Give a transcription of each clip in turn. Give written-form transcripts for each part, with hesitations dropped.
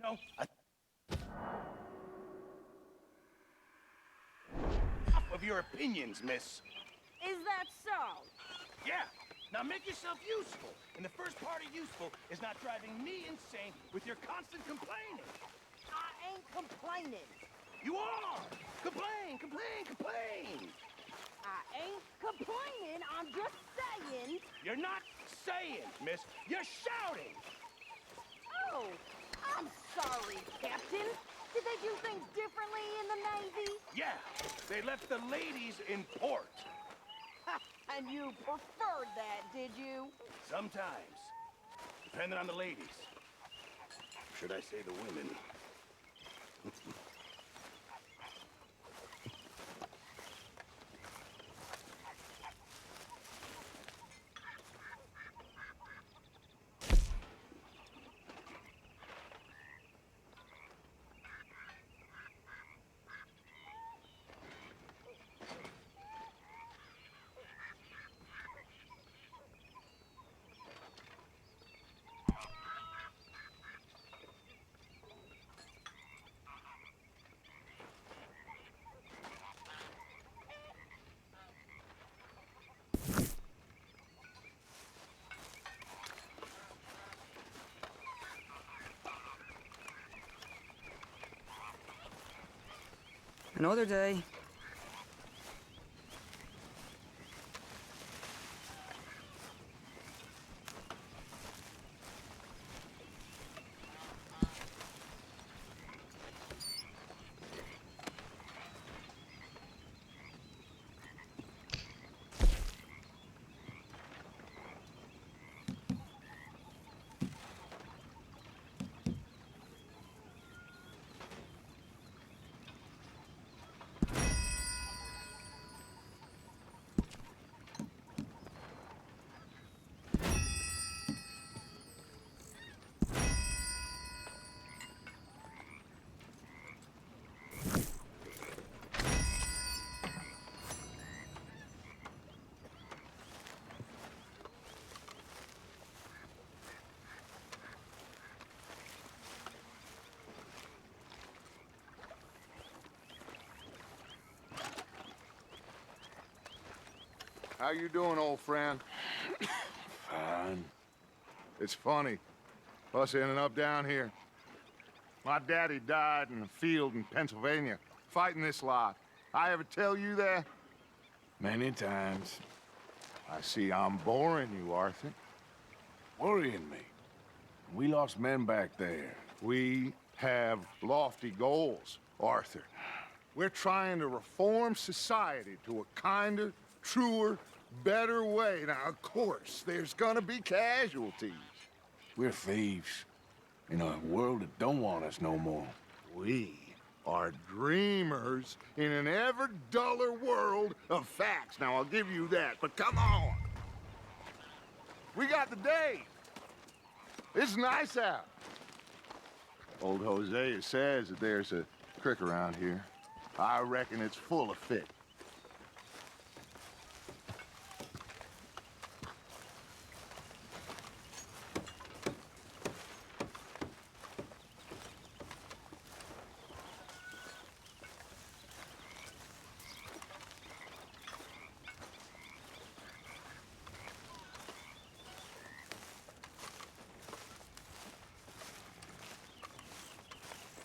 No, of your opinions, miss. Is that so? Yeah. Now make yourself useful. And the first part of useful is not driving me insane with your constant complaining. I ain't complaining. You are! Complain, complain, complain! I ain't complaining, I'm just saying. You're not saying, miss. You're shouting! Oh, I'm sorry, Captain. Did they do things differently in the Navy? Yeah, they left the ladies in port. And you preferred that, did you? Sometimes. Depending on the ladies. Should I say the women? Another day. How you doing, old friend? Fine. It's funny, us ending up down here. My daddy died in a field in Pennsylvania, fighting this lot. I ever tell you that? Many times. I see I'm boring you, Arthur. Worrying me. We lost men back there. We have lofty goals, Arthur. We're trying to reform society to a kinder, truer, better way. Now, of course, there's gonna be casualties. We're thieves. In a world that don't want us no more. We are dreamers in an ever duller world of facts. Now, I'll give you that, but come on. We got the day. It's nice out. Old Hosea says that there's a creek around here. I reckon it's full of fish.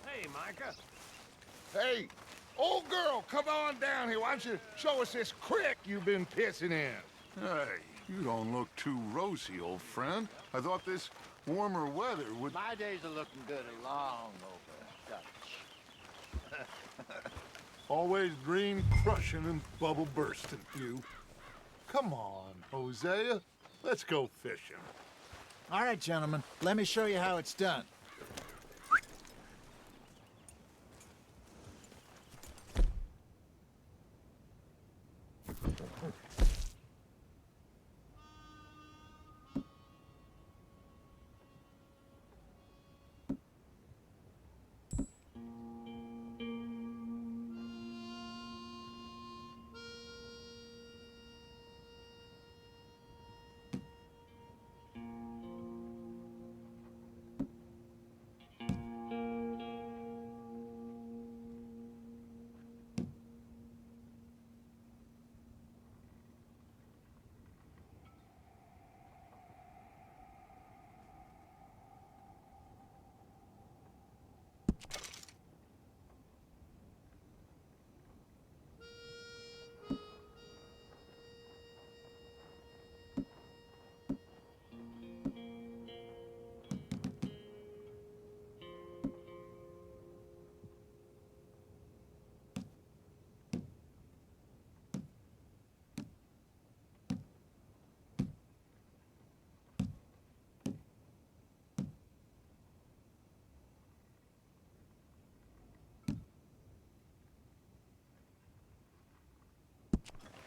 Hey, Micah. Hey, old girl, come on down here. Why don't you show us this creek you've been pissing in? Hey, you don't look too rosy, old friend. I thought this warmer weather would... My days are looking good along over Dutch. Always green crushing and bubble bursting, you. Come on, Hosea. Let's go fishing. All right, gentlemen, let me show you how it's done.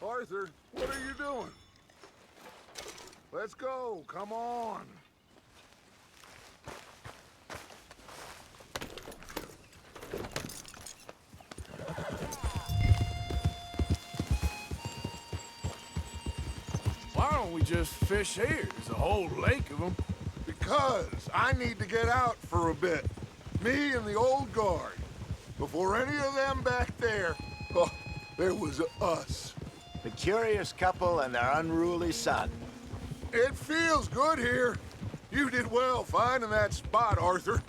Arthur, what are you doing? Let's go, come on. Why don't we just fish here? There's a whole lake of them. Because I need to get out for a bit. Me and the old guard. Before any of them back there, oh, there was us. The curious couple and their unruly son. It feels good here. You did well finding that spot, Arthur.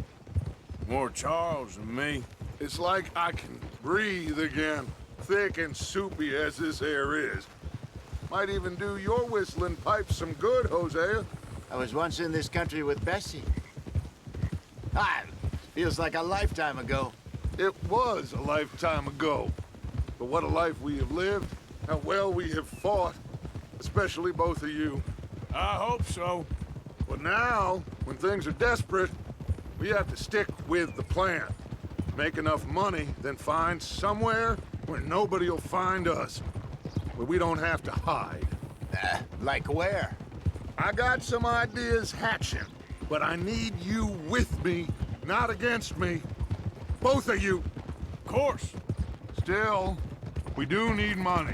More Charles than me. It's like I can breathe again, thick and soupy as this air is. Might even do your whistling pipes some good, Hosea. I was once in this country with Bessie. Ah, feels like a lifetime ago. It was a lifetime ago. But what a life we have lived, how well we have fought, especially both of you. I hope so. But now, when things are desperate, we have to stick with the plan. Make enough money, then find somewhere where nobody will find us. Where we don't have to hide. Like where? I got some ideas hatching, but I need you with me, not against me. Both of you. Of course. Still, we do need money.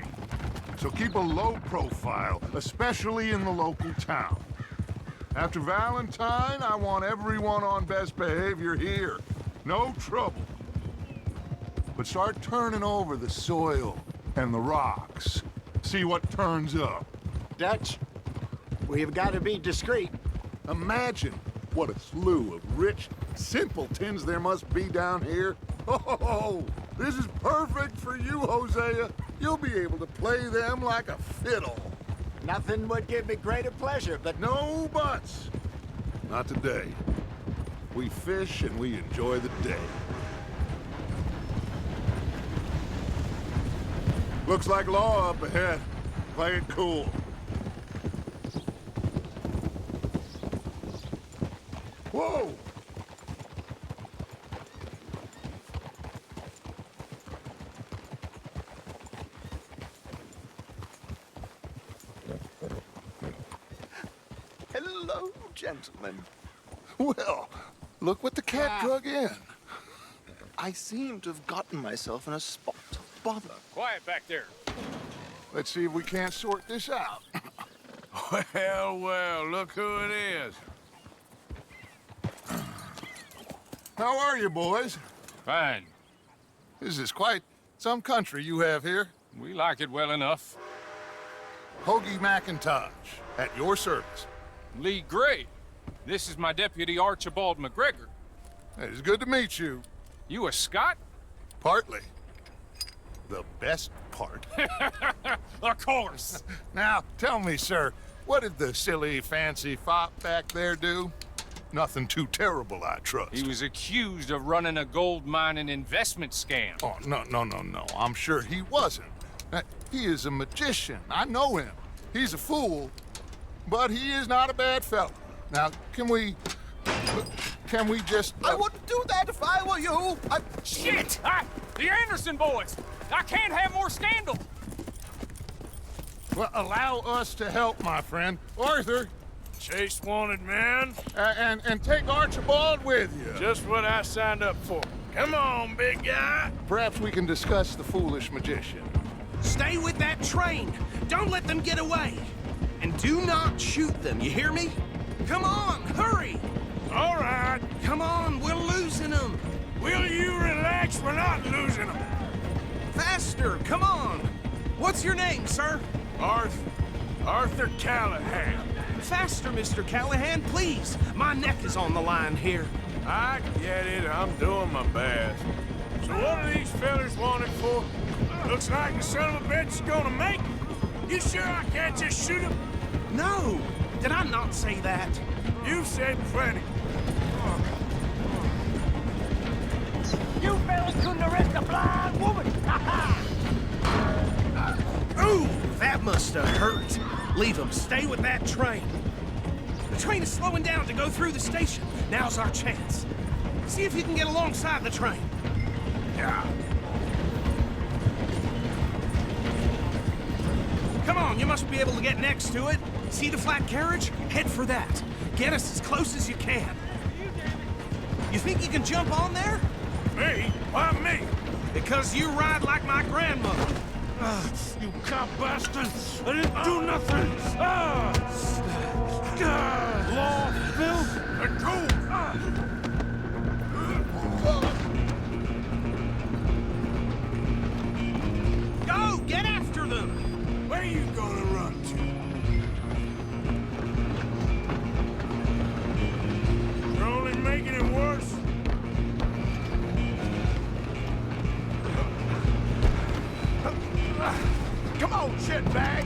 So keep a low profile, especially in the local town. After Valentine, I want everyone on best behavior here. No trouble. But start turning over the soil and the rocks. See what turns up. Dutch, we've got to be discreet. Imagine what a slew of rich simpletons there must be down here. Oh, this is perfect for you, Hosea. You'll be able to play them like a fiddle. Nothing would give me greater pleasure, but No buts. Not today. We fish and we enjoy the day. Looks like law up ahead. Play it cool. Whoa! hello, gentlemen. Well, look what the cat drug in. I seem to have gotten myself in a spot of bother. Quiet back there. Let's see if we can't sort this out. Well, well, look who it is. How are you, boys? Fine. This is quite some country you have here. We like it well enough. Hoagie McIntosh, at your service. Lee Gray. This is my deputy Archibald McGregor. It is good to meet you. You a Scot? Partly. The best part. Of course. Now, tell me, sir, what did the silly, fancy fop back there do? Nothing too terrible, I trust. He was accused of running a gold mining investment scam. Oh, no. I'm sure he wasn't. He is a magician. I know him. He's a fool, but he is not a bad fellow. Now, can we just... I wouldn't do that if I were you. Shit! The Anderson boys! I can't have more scandal! Well, allow us to help, my friend. Arthur, Chase wanted man. and take Archibald with you. Just what I signed up for. Come on, big guy. Perhaps we can discuss the foolish magician. Stay with that train. Don't let them get away. And do not shoot them, you hear me? Come on, hurry! All right. Come on, we're losing them. Will you relax? We're not losing them. Faster, come on. What's your name, sir? Arthur Callahan. Faster, Mr. Callahan, please. My neck is on the line here. I get it. I'm doing my best. So what are these fellas wanted for? Looks like the son of a bitch is gonna make it. You sure I can't just shoot him? No, did I not say that? You've said plenty. You fellas couldn't arrest a blind woman! Ooh, that must have hurt. Leave them. Stay with that train. The train is slowing down to go through the station. Now's our chance. See if you can get alongside the train. Yeah. Come on, you must be able to get next to it. See the flat carriage? Head for that. Get us as close as you can. You think you can jump on there? Me? Why me? Because you ride like my grandmother. You cop bastard! I didn't do nothing! Law, Bill, let go! Go! Get after them! Where you gonna run to? You're only making it worse. Come on, shitbag!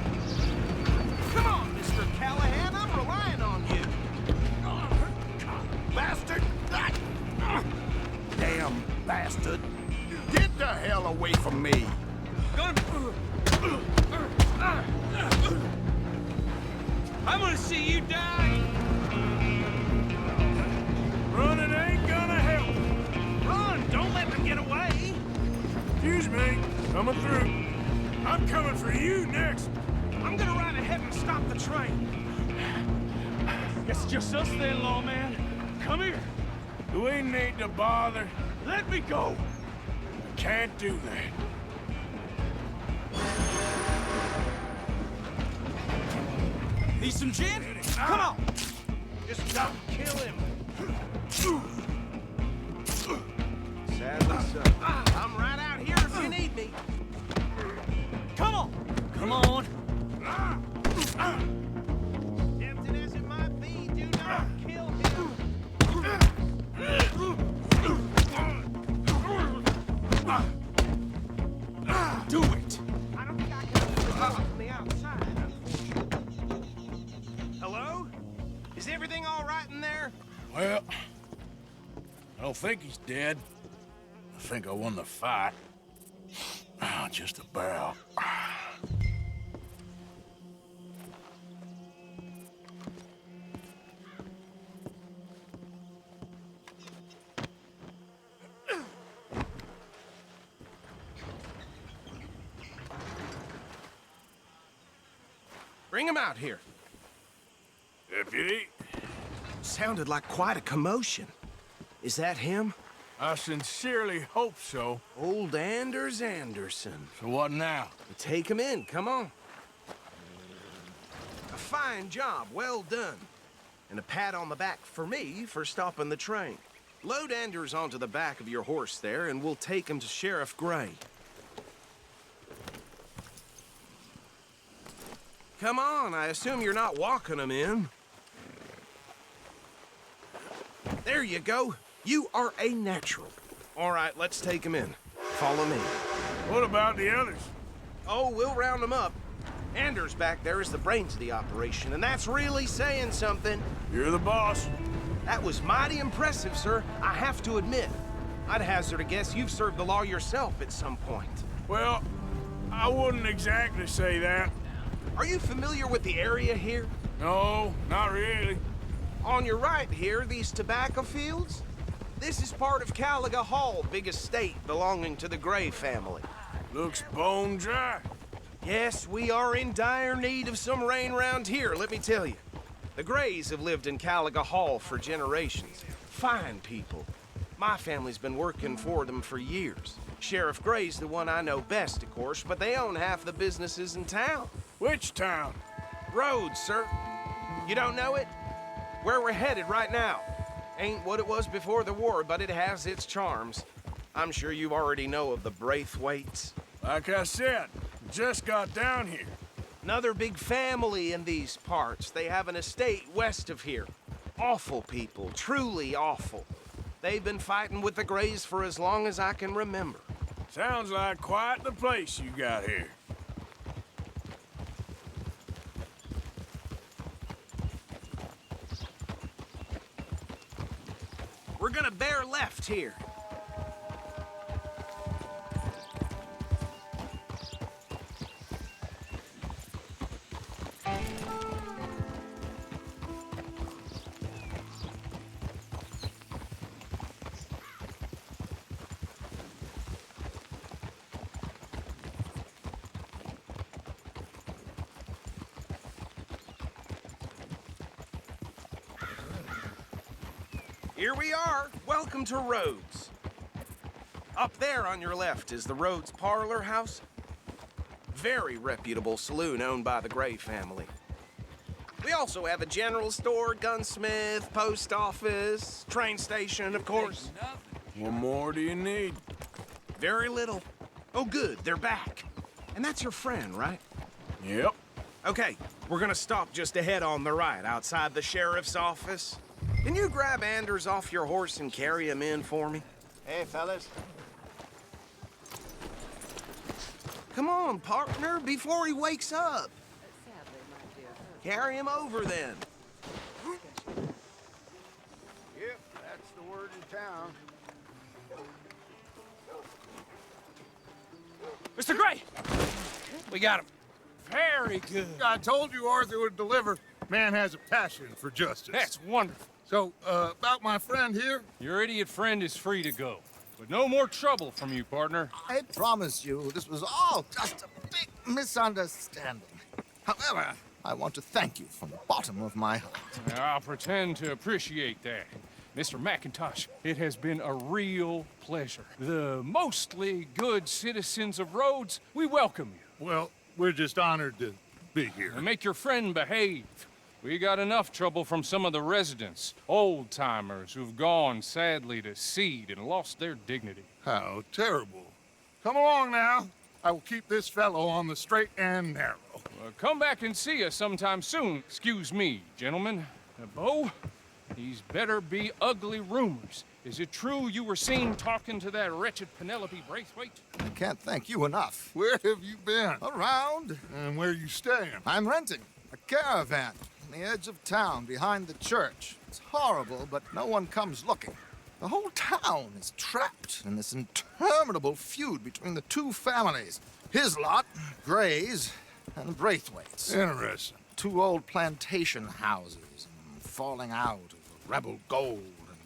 Come on, Mr. Callahan, I'm relying on you. Bastard! Damn bastard! Get the hell away from me! I'm gonna see you die. Running ain't gonna help. Run! Don't let them get away. Excuse me, coming through. I'm coming for you next. I'm gonna ride ahead and stop the train. Guess it's just us then, lawman. Come here. Do we need to bother? Let me go. I can't do that. Need some gin? Come on. Just don't kill him. Sadly so. I'm right out here if you need me. Come on. Come on. Tempting as it might be, do not kill him. Do it. I don't think I can do it from the outside. Hello? Is everything all right in there? Well, I don't think he's dead. I think I won the fight. Just about. Bring him out here. Deputy, Sounded like quite a commotion. Is that him? I sincerely hope so. Old Anders Anderson. So what now? Take him in, come on. A fine job, well done. And a pat on the back for me for stopping the train. Load Anders onto the back of your horse there, and we'll take him to Sheriff Gray. Come on, I assume you're not walking him in. There you go. You are a natural. All right, let's take him in. Follow me. What about the others? Oh, we'll round them up. Anders back there is the brains of the operation, and that's really saying something. You're the boss. That was mighty impressive, sir. I have to admit. I'd hazard a guess you've served the law yourself at some point. Well, I wouldn't exactly say that. Are you familiar with the area here? No, not really. On your right here, these tobacco fields? This is part of Caliga Hall, big estate belonging to the Gray family. Looks bone dry. Yes, we are in dire need of some rain round here, let me tell you. The Grays have lived in Caliga Hall for generations. Fine people. My family's been working for them for years. Sheriff Gray's the one I know best, of course, but they own half the businesses in town. Which town? Rhodes, sir. You don't know it? Where we're headed right now. Ain't what it was before the war, but it has its charms. I'm sure you already know of the Braithwaites. Like I said, just got down here. Another big family in these parts. They have an estate west of here. Awful people, truly awful. They've been fighting with the Grays for as long as I can remember. Sounds like quite the place you got here. We're gonna bear left here. Here we are. Welcome to Rhodes. Up there on your left is the Rhodes Parlor House. Very reputable saloon owned by the Gray family. We also have a general store, gunsmith, post office, train station, of course. What more do you need? Very little. Oh, good, they're back. And that's your friend, right? Yep. Okay, we're gonna stop just ahead on the right, outside the sheriff's office. Can you grab Anders off your horse and carry him in for me? Hey, fellas. Come on, partner, before he wakes up. Carry him over, then. Yep, that's the word in town. Mr. Gray! We got him. Very good. I told you Arthur would deliver. Man has a passion for justice. That's wonderful. So, about my friend here? Your idiot friend is free to go. But no more trouble from you, partner. I promise you, this was all just a big misunderstanding. However, I want to thank you from the bottom of my heart. I'll pretend to appreciate that. Mr. McIntosh, it has been a real pleasure. The mostly good citizens of Rhodes, we welcome you. Well, we're just honored to be here. And make your friend behave. We got enough trouble from some of the residents, old-timers who've gone, sadly, to seed and lost their dignity. How terrible. Come along now. I will keep this fellow on the straight and narrow. Come back and see us sometime soon. Excuse me, gentlemen. Bo, these better be ugly rumors. Is it true you were seen talking to that wretched Penelope Braithwaite? I can't thank you enough. Where have you been? Around. And where you staying? I'm renting a caravan on the edge of town behind the church. It's horrible, but no one comes looking. The whole town is trapped in this interminable feud between the two families. His lot, Gray's, and Braithwaite's. Interesting. Two old plantation houses, and falling out over rebel gold,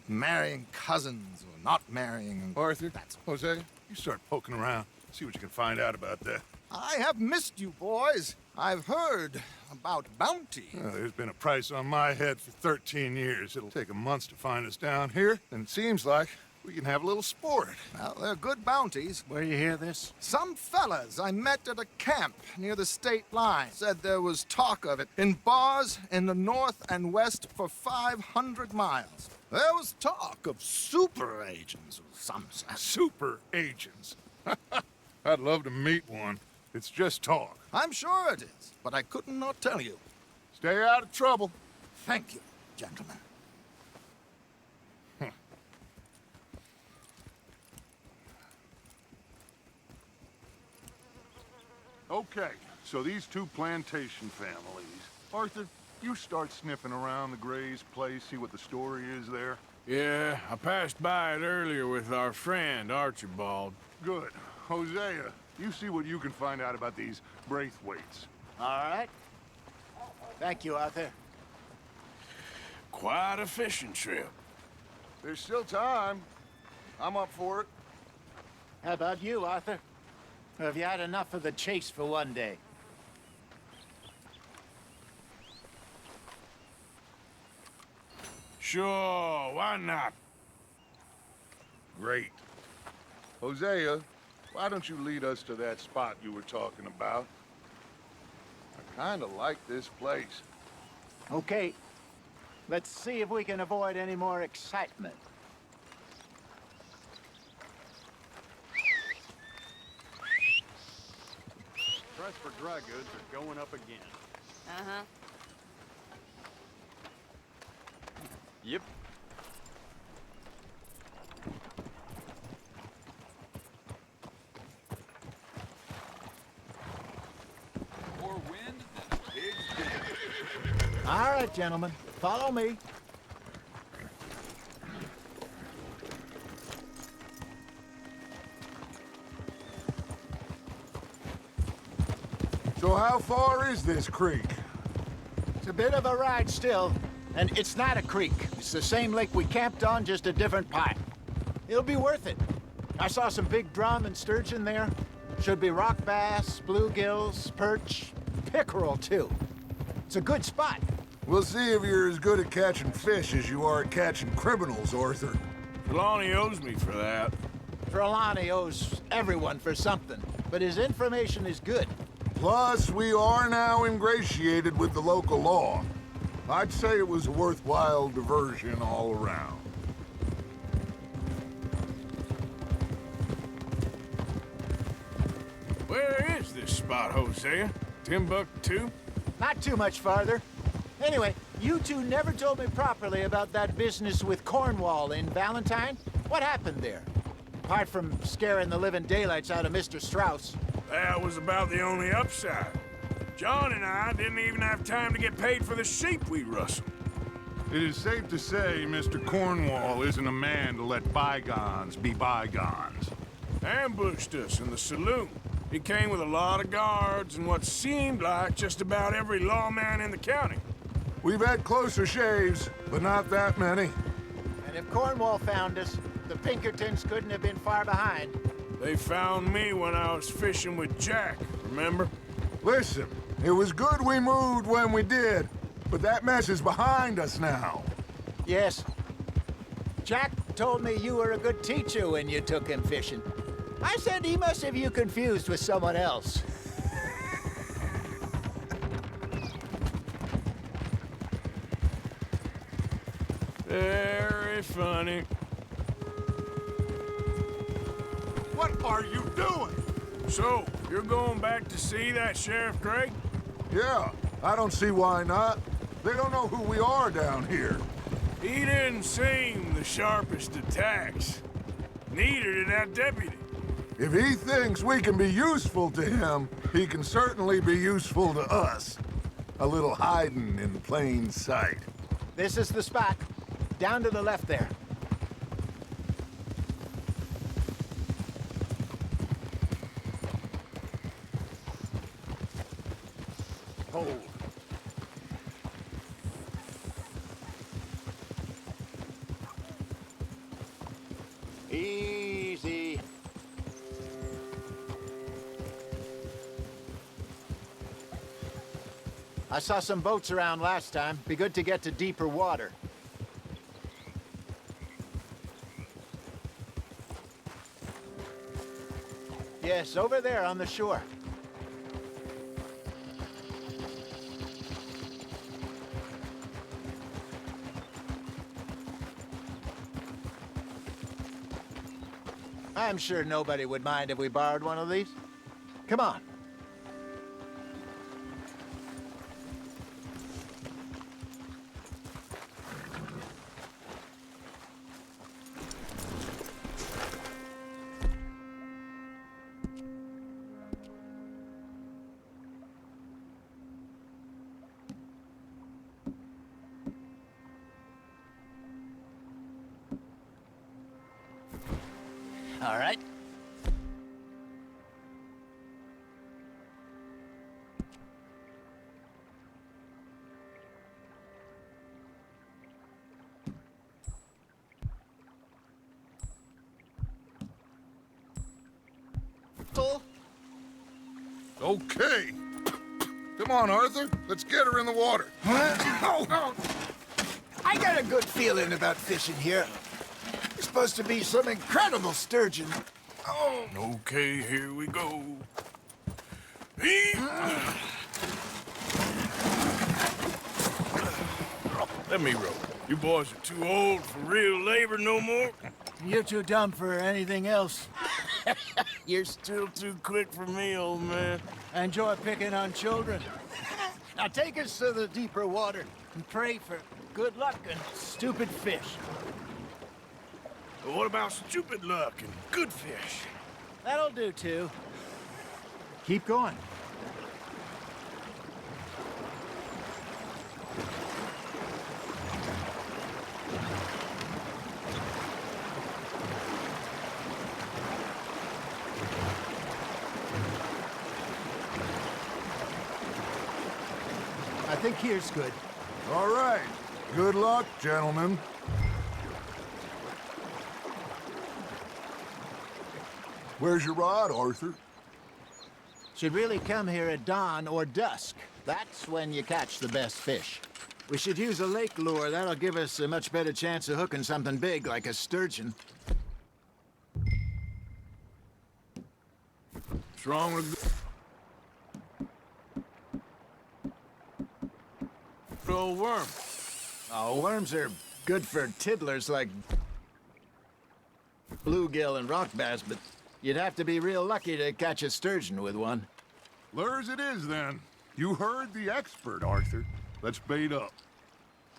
and marrying cousins or not marrying. Arthur, Jose, you start poking around. See what you can find out about that. I have missed you, boys. I've heard about bounty. There's been a price on my head for 13 years. It'll take a month to find us down here, and it seems like we can have a little sport. Well, they're good bounties. Where you hear this? Some fellas I met at a camp near the state line said there was talk of it in bars in the north and west for 500 miles. There was talk of super agents of some sort. Super agents. I'd love to meet one. It's just talk. I'm sure it is, but I couldn't not tell you. Stay out of trouble. Thank you, gentlemen. Okay, so these two plantation families. Arthur, you start sniffing around the Gray's place, see what the story is there. Yeah, I passed by it earlier with our friend, Archibald. Good. Hosea, you see what you can find out about these Braithwaites. All right. Thank you, Arthur. Quite a fishing trip. There's still time. I'm up for it. How about you, Arthur? Or have you had enough of the chase for one day? Sure, why not? Great. Hosea, why don't you lead us to that spot you were talking about? I kind of like this place. Okay. Let's see if we can avoid any more excitement. Price for dry goods are going up again. Uh-huh. Yep. More wind than a pig's dick. All right, gentlemen. Follow me. So how far is this creek? It's a bit of a ride still, and it's not a creek. It's the same lake we camped on, just a different pipe. It'll be worth it. I saw some big drum and sturgeon there. Should be rock bass, bluegills, perch, pickerel too. It's a good spot. We'll see if you're as good at catching fish as you are at catching criminals, Arthur. Trelawney owes me for that. Trelawney owes everyone for something, but his information is good. Plus, we are now ingratiated with the local law. I'd say it was a worthwhile diversion all around. Where is this spot, Hosea? Timbuktu? Not too much farther. Anyway, you two never told me properly about that business with Cornwall in Valentine. What happened there? Apart from scaring the living daylights out of Mr. Strauss. That was about the only upside. John and I didn't even have time to get paid for the sheep we rustled. It is safe to say Mr. Cornwall isn't a man to let bygones be bygones. Ambushed us in the saloon. He came with a lot of guards and what seemed like just about every lawman in the county. We've had closer shaves, but not that many. And if Cornwall found us, the Pinkertons couldn't have been far behind. They found me when I was fishing with Jack, remember? Listen, it was good we moved when we did, but that mess is behind us now. Yes. Jack told me you were a good teacher when you took him fishing. I said he must have you confused with someone else. Very funny. What are you doing? So, you're going back to see that Sheriff Gray? Yeah, I don't see why not. They don't know who we are down here. He didn't seem the sharpest attacks. Neither did that deputy. If he thinks we can be useful to him, he can certainly be useful to us. A little hiding in plain sight. This is the spot. Down to the left there. Hold. Easy. I saw some boats around last time. Be good to get to deeper water. Yes, over there on the shore. I'm sure nobody would mind if we borrowed one of these. Come on. All right. Okay. Come on, Arthur. Let's get her in the water. Oh. I got a good feeling about fishing here. It's supposed to be some incredible sturgeon. Oh. Okay, here we go. Let me row. You boys are too old for real labor no more. You're too dumb for anything else. You're still too quick for me, old man. I enjoy picking on children. Now take us to the deeper water and pray for good luck and stupid fish. But what about stupid luck and good fish? That'll do, too. Keep going. I think here's good. All right. Good luck, gentlemen. Where's your rod, Arthur? Should really come here at dawn or dusk. That's when you catch the best fish. We should use a lake lure. That'll give us a much better chance of hooking something big, like a sturgeon. What's wrong with the old worm? Oh, worms are good for tiddlers like bluegill and rock bass, but you'd have to be real lucky to catch a sturgeon with one. Lures it is, then. You heard the expert, Arthur. Let's bait up.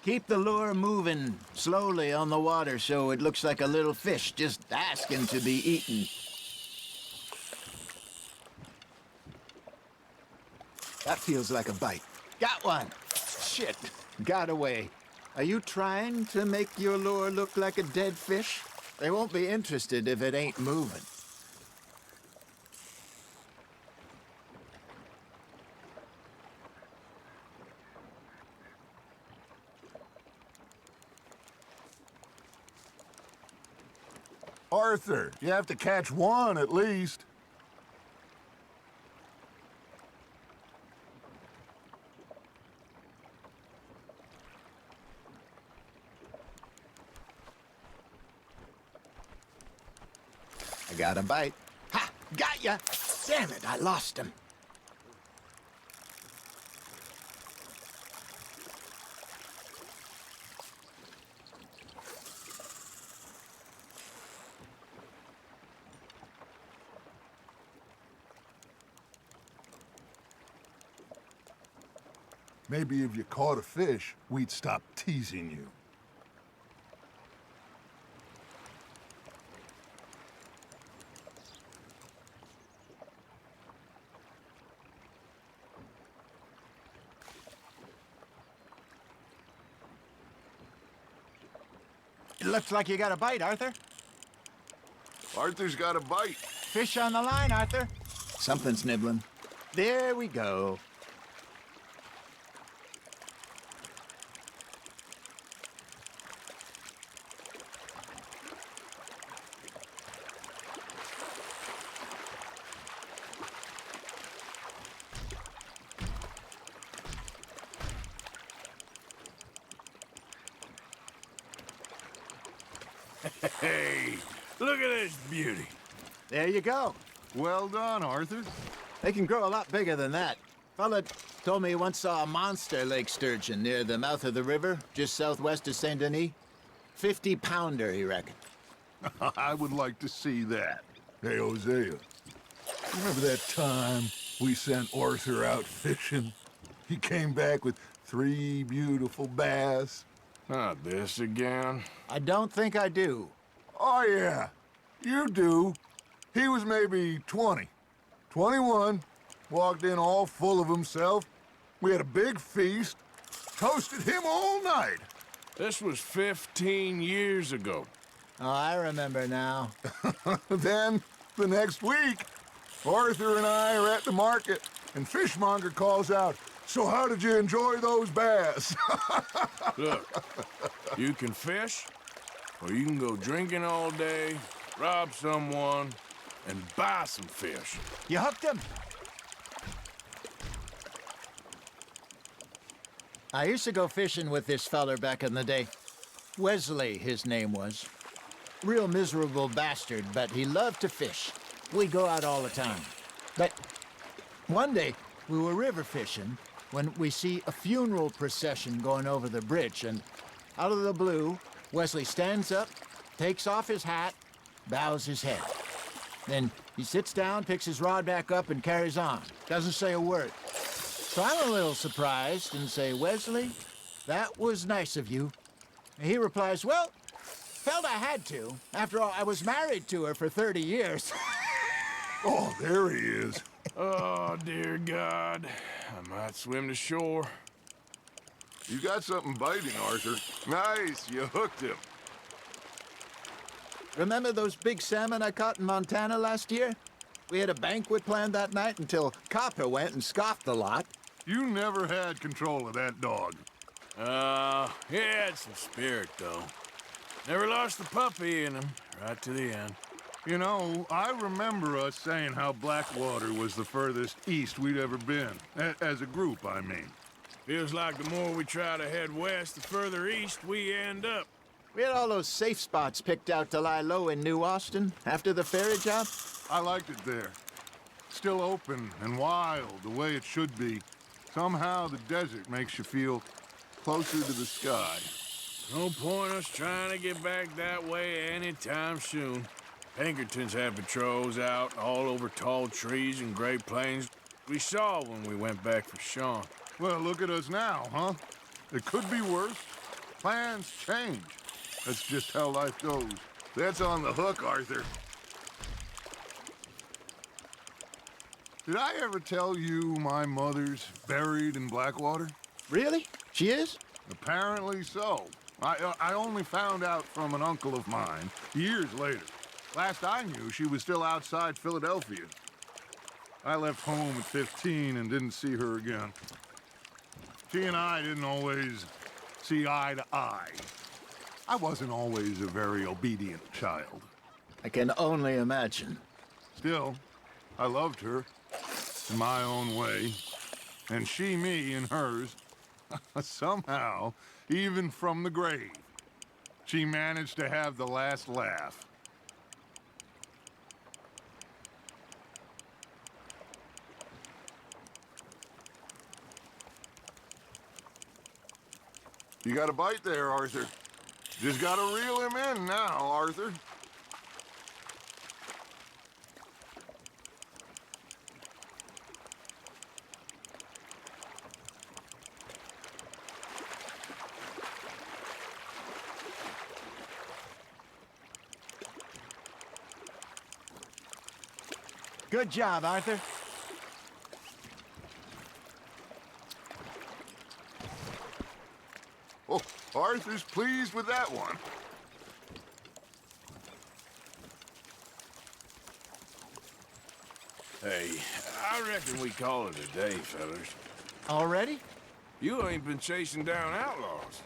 Keep the lure moving slowly on the water so it looks like a little fish just asking to be eaten. That feels like a bite. Got one! Shit, got away. Are you trying to make your lure look like a dead fish? They won't be interested if it ain't moving. Arthur, you have to catch one at least. I got a bite. Ha! Got ya! Damn it, I lost him. Maybe if you caught a fish, we'd stop teasing you. It looks like you got a bite, Arthur. Arthur's got a bite. Fish on the line, Arthur. Something's nibbling. There we go. Hey, look at this beauty. There you go. Well done, Arthur. They can grow a lot bigger than that. Fella told me he once saw a monster lake sturgeon near the mouth of the river, just southwest of Saint Denis. 50-pounder, he reckoned. I would like to see that. Hey, Hosea, remember that time we sent Arthur out fishing? He came back with 3 beautiful bass. Not this again. I don't think I do. Oh, yeah, you do. He was maybe 20, 21, walked in all full of himself. We had a big feast, toasted him all night. This was 15 years ago. Oh, I remember now. Then, the next week, Arthur and I are at the market, and Fishmonger calls out, "So how did you enjoy those bass?" Look, you can fish, or you can go drinking all day, rob someone, and buy some fish. You hooked him? I used to go fishing with this feller back in the day. Wesley, his name was. Real miserable bastard, but he loved to fish. We'd go out all the time. But one day, we were river fishing when we see a funeral procession going over the bridge, and out of the blue, Wesley stands up, takes off his hat, bows his head. Then he sits down, picks his rod back up, and carries on. Doesn't say a word. So I'm a little surprised and say, "Wesley, that was nice of you." And he replies, "Well, felt I had to. After all, I was married to her for 30 years. Oh, there he is. Oh, dear God. I might swim to shore. You got something biting, Arthur. Nice, you hooked him. Remember those big salmon I caught in Montana last year? We had a banquet planned that night until Copper went and scoffed the lot. You never had control of that dog. He had some spirit, though. Never lost the puppy in him, right to the end. You know, I remember us saying how Blackwater was the furthest east we'd ever been. As a group, I mean. Feels like the more we try to head west, the further east we end up. We had all those safe spots picked out to lie low in New Austin after the ferry job. I liked it there. Still open and wild, the way it should be. Somehow the desert makes you feel closer to the sky. No point us trying to get back that way anytime soon. Pinkertons had patrols out all over tall trees and Great Plains. We saw when we went back for Sean. Well, look at us now, huh? It could be worse. Plans change. That's just how life goes. That's on the hook, Arthur. Did I ever tell you my mother's buried in Blackwater? Really? She is? Apparently so. I only found out from an uncle of mine years later. Last I knew, she was still outside Philadelphia. I left home at 15 and didn't see her again. She and I didn't always see eye to eye. I wasn't always a very obedient child. I can only imagine. Still, I loved her in my own way, and she me in hers. Somehow, even from the grave, she managed to have the last laugh. You got a bite there, Arthur. Just gotta reel him in now, Arthur. Good job, Arthur. Oh, Arthur's pleased with that one. Hey, I reckon we call it a day, fellas. Already? You ain't been chasing down outlaws.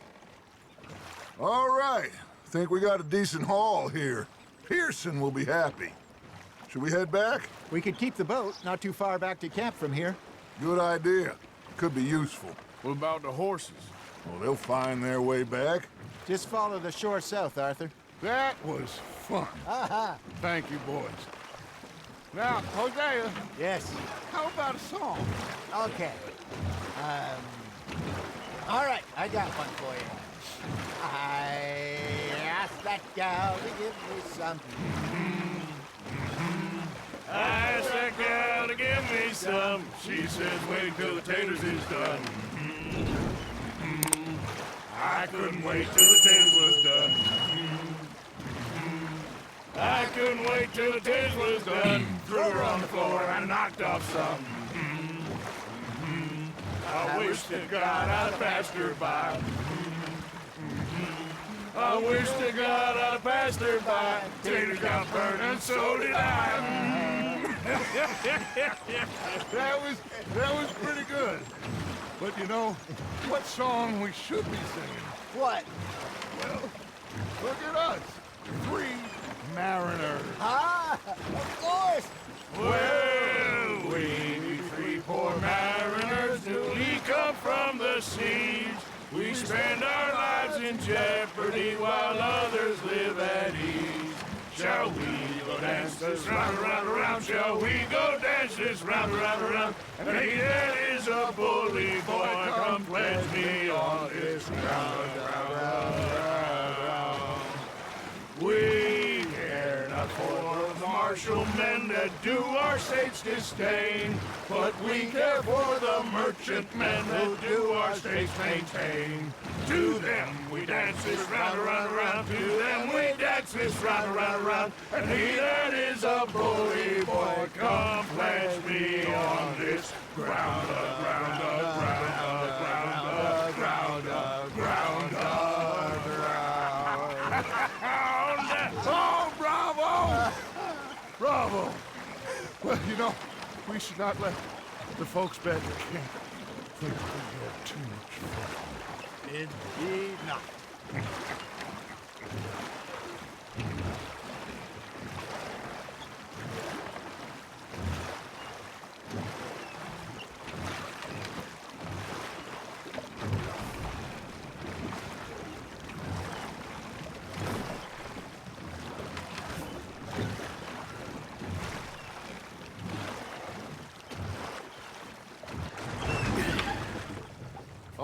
All right. Think we got a decent haul here. Pearson will be happy. Should we head back? We could keep the boat not too far back to camp from here. Good idea. Could be useful. What about the horses? Well, they'll find their way back. Just follow the shore south, Arthur. That was fun. Aha! Thank you, boys. Now, Hosea, Yes. how about a song? Okay. All right, I got one for you. I asked that gal to give me some. I asked that gal to give me some. She says wait till the taters is done. I couldn't wait till the taters was done. I couldn't wait till the taters was done. Threw her on the floor and knocked off some. I wish to God I'd passed her by. I wish to God I'd passed her by. Taters got burned and so did I. That was pretty good. But you know, what song we should be singing? What? Well, look at us. 3 mariners. Ah, of course. Well, we 3 poor mariners newly come from the seas. We spend our lives in jeopardy while others live at ease. Shall we go dance this round, round, around? Shall we go dance this round, round, around? And he that is a bully boy, come pledge me on this ground, round, round, round. We care not for the martial men that do our state's disdain, but we care for the merchant men that do our state's maintain. To them we dance this round, around, around. To them we dance this round, around, around. And he that is a bully boy, come pledge me on this ground, ground, ground, ground, ground, ground, ground, ground. Oh, bravo! Bravo! Well, you know, we should not let the folks back at camp think we had too much fun. Indeed not.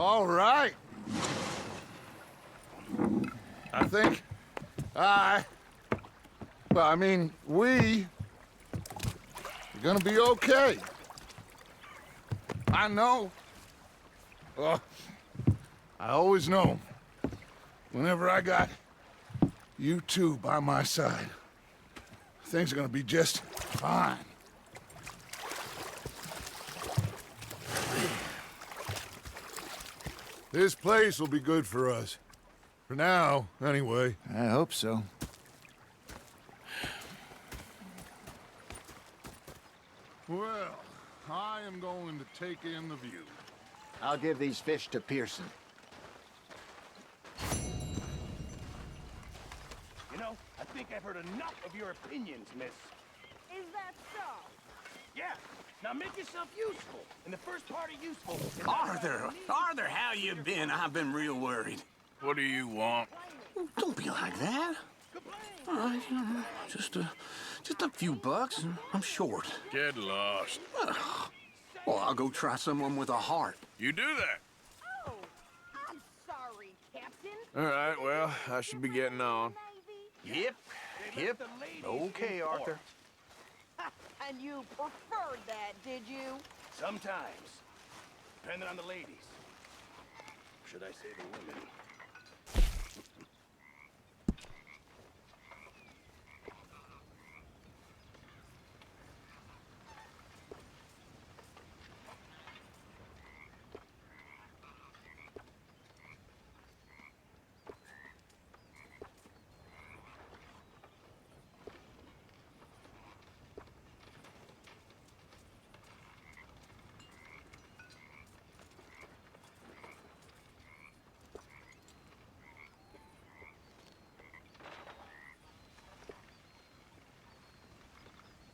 All right. I think we are gonna be okay. I know. Well, I always know. Whenever I got you two by my side, things are gonna be just fine. This place will be good for us. For now, anyway. I hope so. Well, I am going to take in the view. I'll give these fish to Pearson. You know, I think I've heard enough of your opinions, miss. Is that so? Yeah. Now make yourself useful. And the first part of useful is... Arthur, how you been? I've been real worried. What do you want? Don't be like that. All right, just a few bucks, and I'm short. Get lost. Well, I'll go try someone with a heart. You do that. Oh, I'm sorry, Captain. All right, well, I should be getting on. Navy. Yep. Okay, Arthur. And you preferred that, did you? Sometimes. Depending on the ladies. Should I say the women?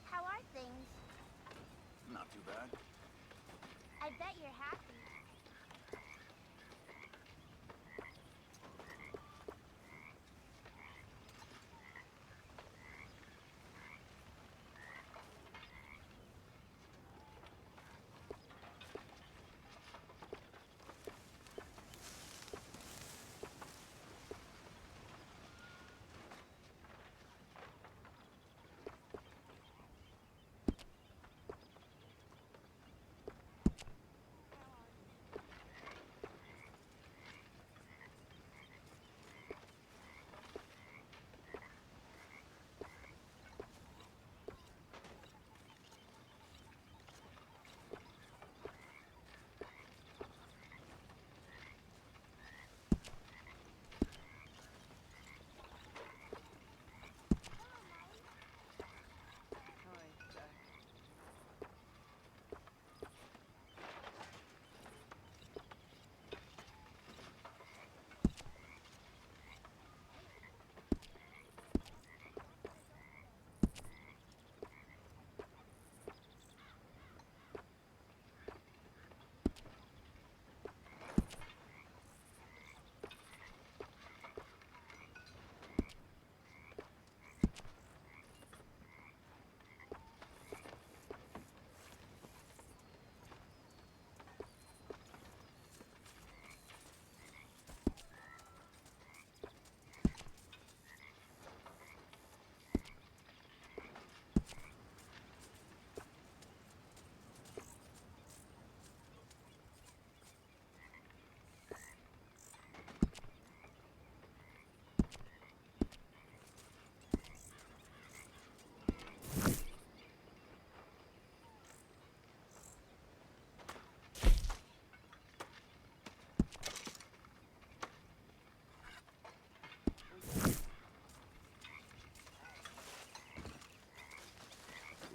How are things? Not too bad. I bet you're happy.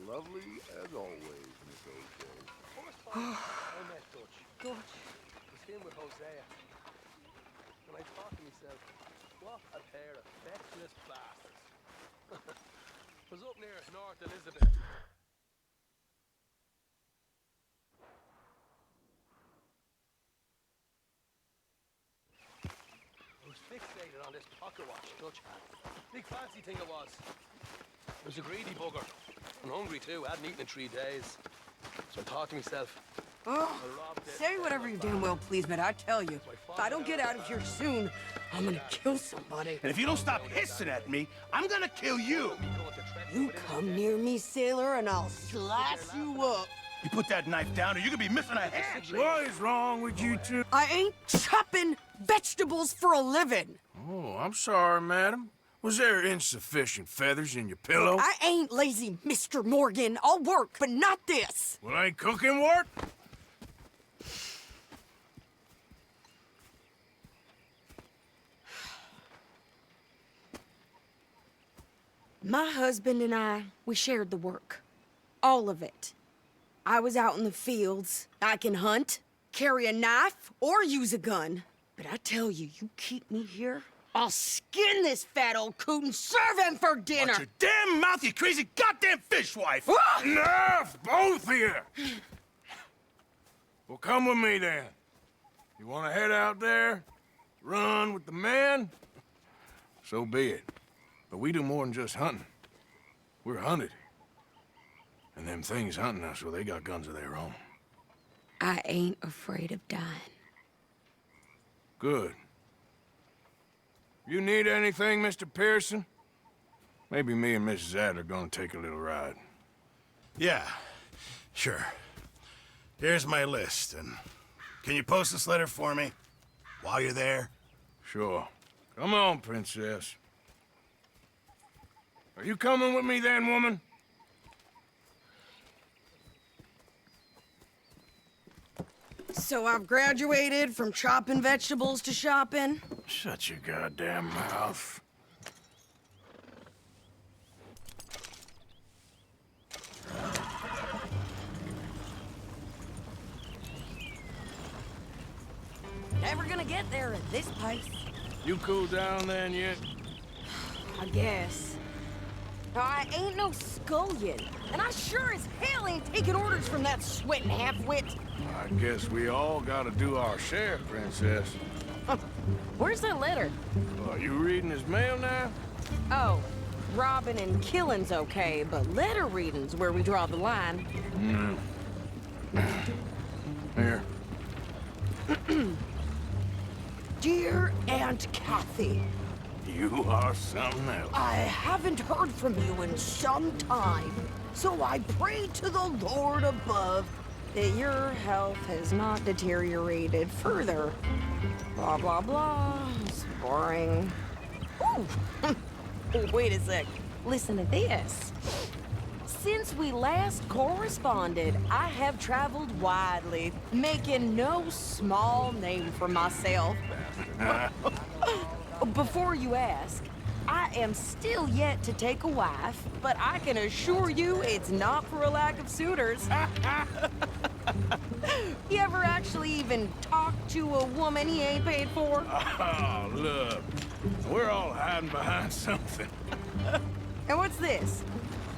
Lovely as always, Miss O'Shea. I met Dutch. Dutch? It's him with Hosea. And I thought to myself, what a pair of feckless bastards. Was up near North Elizabeth. I was fixated on this pocket watch Dutch had. Big fancy thing it was. It was a greedy bugger. And hungry too, hadn't eaten in 3 days. So I thought to myself, Oh, say whatever you damn well please, but I tell you, if I don't get out of here soon, I'm gonna kill somebody. And if you don't stop hissing at me, I'm gonna kill you. You come near me, sailor, and I'll slice you up. You put that knife down or you're gonna be missing a hand. What is wrong with you two? I ain't chopping vegetables for a living. Oh, I'm sorry, madam. Was there insufficient feathers in your pillow? I ain't lazy, Mr. Morgan. I'll work, but not this. Well, ain't cooking work? My husband and I, we shared the work. All of it. I was out in the fields. I can hunt, carry a knife, or use a gun. But I tell you, you keep me here, I'll skin this fat old coot and serve him for dinner! Watch your damn mouth, you crazy goddamn fishwife! Ah! Enough, both of you! Well, come with me, then. You want to head out there? Run with the men? So be it. But we do more than just hunting. We're hunted. And them things hunting us, well, they got guns of their own. I ain't afraid of dying. Good. You need anything, Mr. Pearson? Maybe me and Mrs. Adler are gonna take a little ride. Yeah, sure. Here's my list, and can you post this letter for me while you're there? Sure. Come on, princess. Are you coming with me then, woman? So I've graduated from chopping vegetables to shopping? Shut your goddamn mouth. Never gonna get there at this pace. You cool down then yet? I guess. Now, I ain't no scullion, and I sure as hell ain't taking orders from that sweating half-wit. I guess we all gotta do our share, princess. Where's that letter? Are you reading his mail now? Oh, robbing and killing's okay, but letter reading's where we draw the line. Here. Dear Aunt Kathy, You are something else. I haven't heard from you in some time, so I pray to the Lord above that your health has not deteriorated further. Blah, blah, blah. It's boring. Ooh. Wait a sec. Listen to this. Since we last corresponded, I have traveled widely, making no small name for myself. Before you ask, I am still yet to take a wife, but I can assure you it's not for a lack of suitors. You ever actually even talk to a woman he ain't paid for? Oh, look. We're all hiding behind something. And what's this?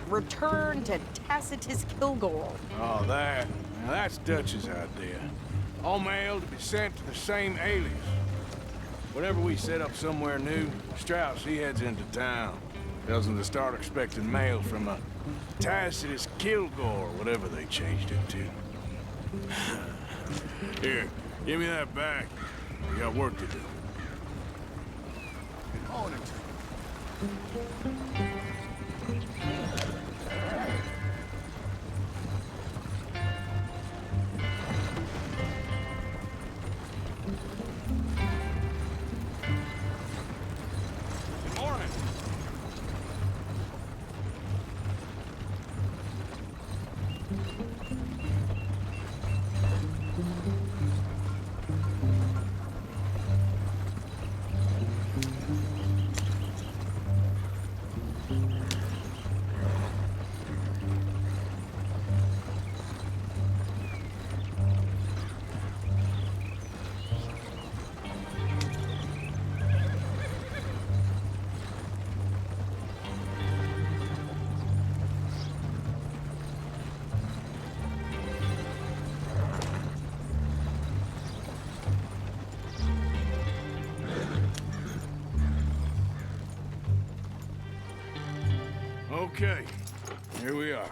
Return to Tacitus Kilgore. Oh, that. Now, that's Dutch's idea. All mail to be sent to the same alias. Whenever we set up somewhere new, Strauss, he heads into town. Tells them to start expecting mail from a Tacitus Kilgore, whatever they changed it to. Here, give me that back. We got work to do. On it. Good morning. Okay, here we are.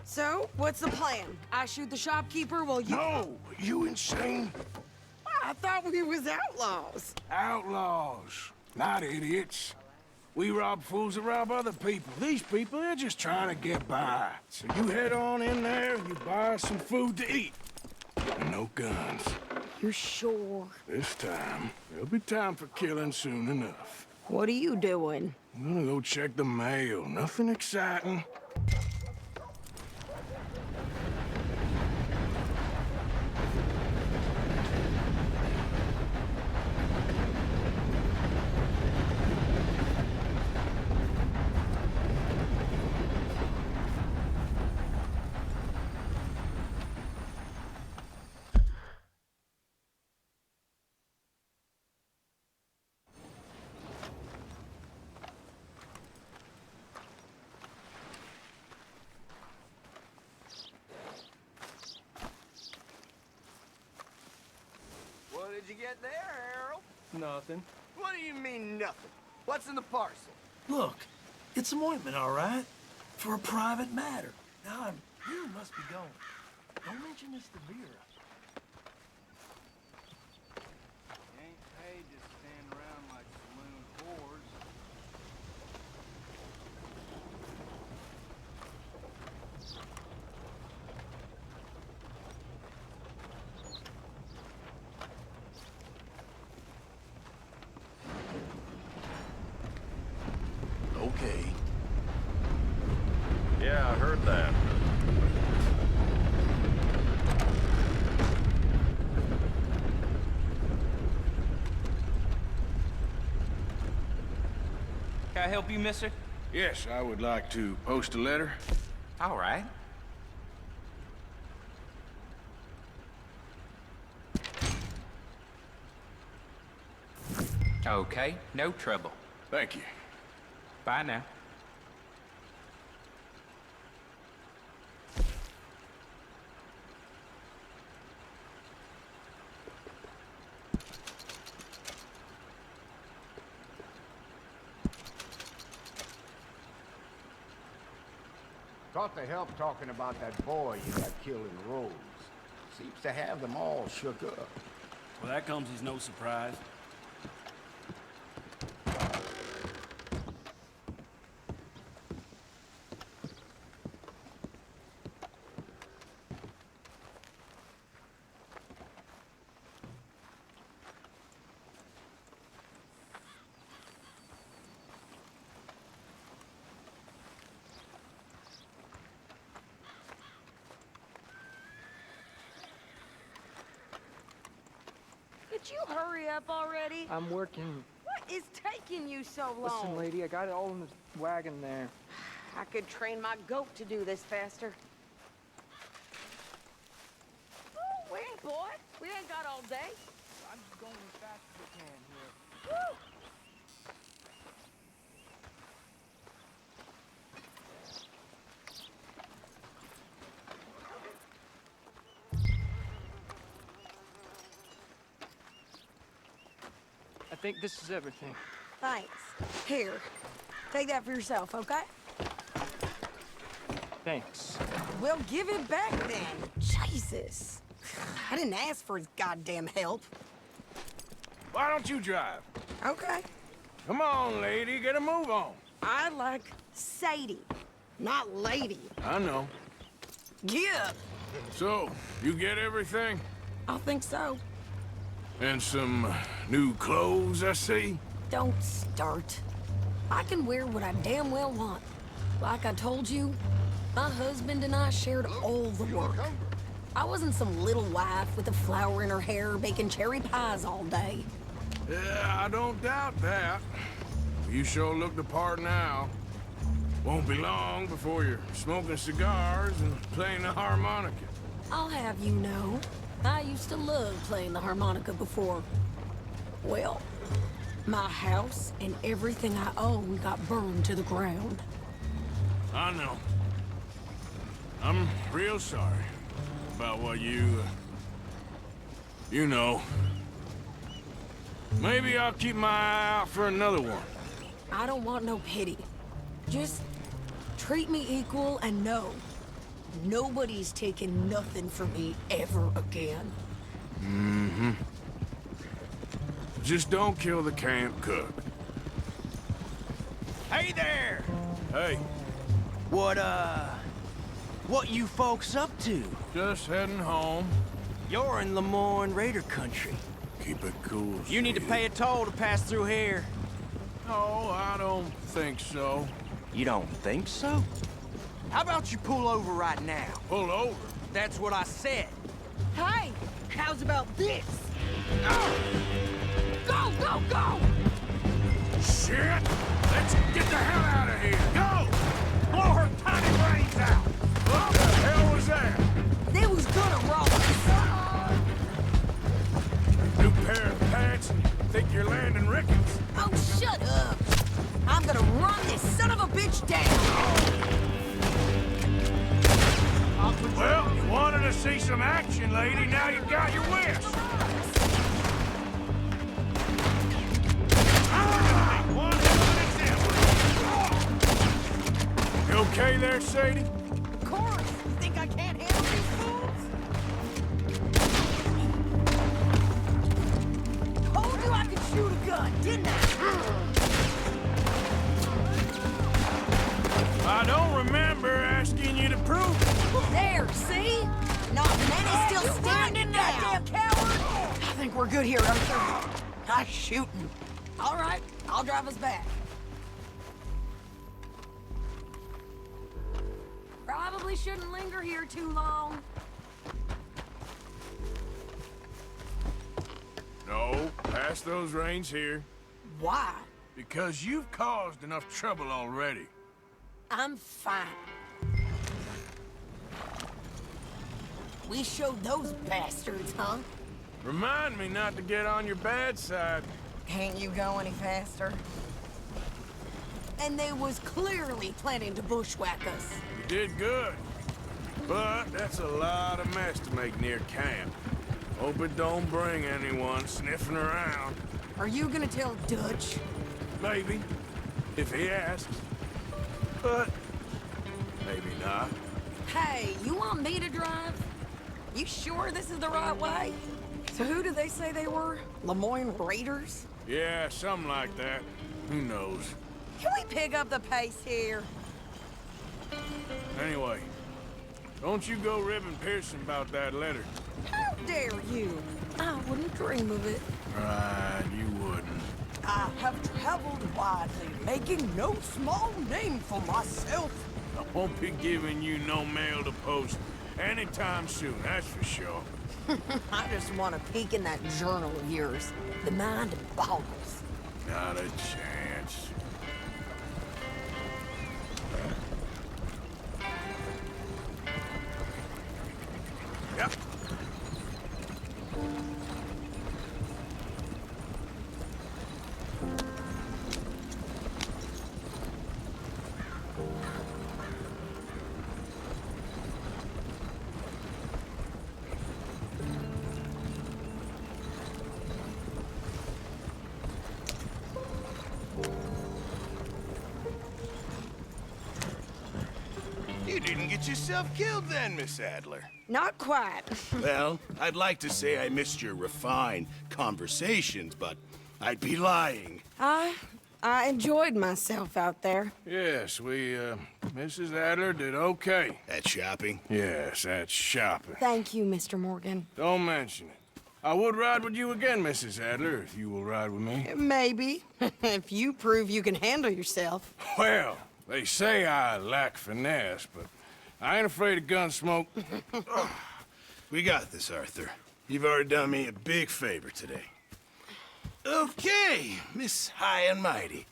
So, what's the plan? I shoot the shopkeeper while you... No! You insane? I thought we was outlaws. Outlaws, not idiots. We rob fools that rob other people. These people, they're just trying to get by. So you head on in there and you buy us some food to eat. And no guns. You're sure? This time, there'll be time for killing soon enough. What are you doing? I'm gonna go check the mail. Nothing exciting. What did you get there, Harold? Nothing. What do you mean, nothing? What's in the parcel? Look, it's some ointment, all right? For a private matter. Now, you must be going. Don't mention this to Vera. Ain't paid to stand around like saloon whores. Okay. Yeah, I heard that. Can I help you, mister? Yes, I would like to post a letter. All right. Okay, no trouble. Thank you. Bye now. Thought they helped talking about that boy you got killed in the roads. Seems to have them all shook up. Well, that comes as no surprise. Could you hurry up already? I'm working. What is taking you so long? Listen, lady, I got it all in the wagon there. I could train my goat to do this faster. Oh, wait, boy. We ain't got all day. I'm just going as fast as I can here. Woo! I think this is everything. Thanks. Here, take that for yourself, okay? Thanks. Well, give it back then. Jesus. I didn't ask for his goddamn help. Why don't you drive? Okay. Come on, lady, get a move on. I like Sadie, not lady. I know. Yeah. So, you get everything? I think so. And some new clothes, I see? Don't start. I can wear what I damn well want. Like I told you, my husband and I shared all the work. I wasn't some little wife with a flower in her hair baking cherry pies all day. Yeah, I don't doubt that. You sure look the part now. Won't be long before you're smoking cigars and playing the harmonica. I'll have you know, I used to love playing the harmonica before. Well, my house and everything I own got burned to the ground. I know. I'm real sorry about what you know. Maybe I'll keep my eye out for another one. I don't want no pity. Just treat me equal and know Nobody's taking nothing from me ever again. Mm-hmm. Just don't kill the camp cook. Hey there! Hey, What you folks up to? just heading home. You're in Lemoyne Raider country. Keep it cool. You need to pay a toll to pass through here. No, I don't think so. You don't think so? How about you pull over right now? Pull over? That's what I said. Hey, how's about this? Go, go, go! Shit! Let's get the hell out of here! Go! Blow her tiny brains out! What the hell was that? They was gonna rob us. New pair of pants? Think you're landing Ricketts? Oh, shut up. I'm gonna run this son of a bitch down. Well, you wanted to see some action, lady. Now you got your wish. You okay there, Sadie? Of course. You think I can't handle these fools? Told you I could shoot a gun, didn't I don't remember asking you to prove it. There, see? Not many still standing now. Goddamn coward! I think we're good here, Arthur. Nice shooting. All right, I'll drive us back. Probably shouldn't linger here too long. No, pass those reins here. Why? Because you've caused enough trouble already. I'm fine. We showed those bastards, huh? Remind me not to get on your bad side. Can't you go any faster? And they was clearly planning to bushwhack us. You did good. But that's a lot of mess to make near camp. Hope it don't bring anyone sniffing around. Are you gonna tell Dutch? Maybe, if he asks. But maybe not. Hey, you want me to drive? You sure this is the right way? So who did they say they were? Lemoyne Raiders? Yeah, something like that. Who knows? Can we pick up the pace here? Anyway, don't you go ribbing Pearson about that letter. How dare you? I wouldn't dream of it. Right, you wouldn't. I have traveled widely, making no small name for myself. I won't be giving you no mail to post anytime soon, that's for sure. I just want to peek in that journal of yours. The mind boggles. Not a chance. Yep. You didn't get yourself killed then, Miss Adler. Not quite. Well, I'd like to say I missed your refined conversations, but I'd be lying. I enjoyed myself out there. Yes, Mrs. Adler did okay. At shopping? Yes, that's shopping. Thank you, Mr. Morgan. Don't mention it. I would ride with you again, Mrs. Adler, if you will ride with me. Maybe. If you prove you can handle yourself. Well, they say I lack finesse, but I ain't afraid of gun smoke. We got this, Arthur. You've already done me a big favor today. Okay, Miss High and Mighty.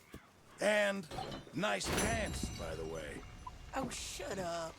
And nice pants, by the way. Oh, shut up.